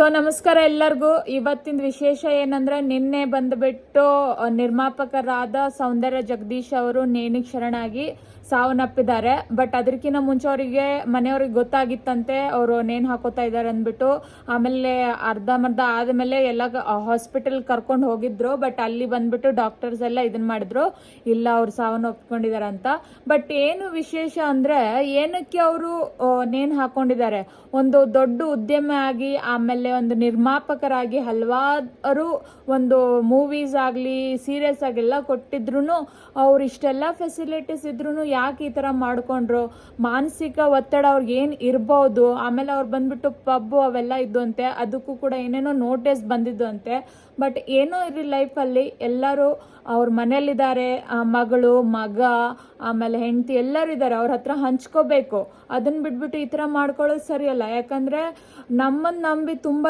ನಮಸ್ಕಾರ ಎಲ್ಲರಿಗೂ. ಇವತ್ತಿನ ವಿಶೇಷ ಏನಂದ್ರೆ, ನಿನ್ನೆ ಬಂದ್ಬಿಟ್ಟು ನಿರ್ಮಾಪಕರಾದ ಸೌಂದರ್ಯ ಜಗದೀಶ್ ಅವರು ನೇಣಿಗೆ ಶರಣಾಗಿ ಸಾವನ್ನಪ್ಪಿದ್ದಾರೆ. ಬಟ್ ಅದಕ್ಕಿಂತ ಮುಂಚೆ ಅವರಿಗೆ ಮನೆಯವ್ರಿಗೆ ಗೊತ್ತಾಗಿತ್ತಂತೆ ಅವರು ನೇಣು ಹಾಕೋತಾ ಇದ್ದಾರೆ ಅಂದ್ಬಿಟ್ಟು. ಆಮೇಲೆ ಅರ್ಧಂಬರ್ಧ ಆದಮೇಲೆ ಎಲ್ಲ ಹಾಸ್ಪಿಟಲ್ ಕರ್ಕೊಂಡು ಹೋಗಿದ್ರು. ಬಟ್ ಅಲ್ಲಿ ಬಂದ್ಬಿಟ್ಟು ಡಾಕ್ಟರ್ಸ್ ಎಲ್ಲ ಇದನ್ನ ಮಾಡಿದ್ರು, ಇಲ್ಲ ಅವ್ರು ಸಾವನ್ನ ಒಪ್ಕೊಂಡಿದ್ದಾರೆ ಅಂತ. ಬಟ್ ಏನು ವಿಶೇಷ ಅಂದ್ರೆ, ಏನಕ್ಕೆ ಅವರು ನೇಣು ಹಾಕೊಂಡಿದ್ದಾರೆ? ಒಂದು ದೊಡ್ಡ ಉದ್ಯಮಿ ಆಗಿ, ಆಮೇಲೆ ಒಂದು ನಿರ್ಮಾಪಕರಾಗಿ ಹಲವಾರು ಒಂದು ಮೂವೀಸ್ ಆಗಲಿ ಸೀರಿಯಲ್ಸ್ ಆಗಿಲ್ಲ ಕೊಟ್ಟಿದ್ರು, ಅವ್ರು ಇಷ್ಟೆಲ್ಲ ಫೆಸಿಲಿಟೀಸ್ ಇದ್ರು ಯಾಕೆ ಈ ಥರ ಮಾಡ್ಕೊಂಡ್ರು? ಮಾನಸಿಕ ಒತ್ತಡ ಅವ್ರಿಗೆ ಏನು ಇರ್ಬೋದು. ಆಮೇಲೆ ಅವ್ರು ಬಂದ್ಬಿಟ್ಟು ಪಬ್ಬು ಅವೆಲ್ಲ ಇದ್ದು ಅಂತೆ, ಅದಕ್ಕೂ ಕೂಡ ಏನೇನೋ ನೋಟಿಸ್ ಬಂದಿದ್ದು ಅಂತೆ. ಬಟ್ ಏನೋ ಇರಲಿ, ಲೈಫಲ್ಲಿ ಎಲ್ಲರೂ ಅವ್ರ ಮನೇಲಿದ್ದಾರೆ, ಮಗಳು ಮಗ ಆಮೇಲೆ ಹೆಂಡತಿ ಎಲ್ಲರೂ ಇದ್ದಾರೆ, ಅವ್ರ ಹತ್ರ ಹಂಚ್ಕೋಬೇಕು. ಅದನ್ನ ಬಿಟ್ಬಿಟ್ಟು ಈ ಥರ ಮಾಡ್ಕೊಳ್ಳೋದು ಸರಿಯಲ್ಲ. ಯಾಕಂದರೆ ನಮ್ಮನ್ನು ನಂಬಿ ತುಂಬ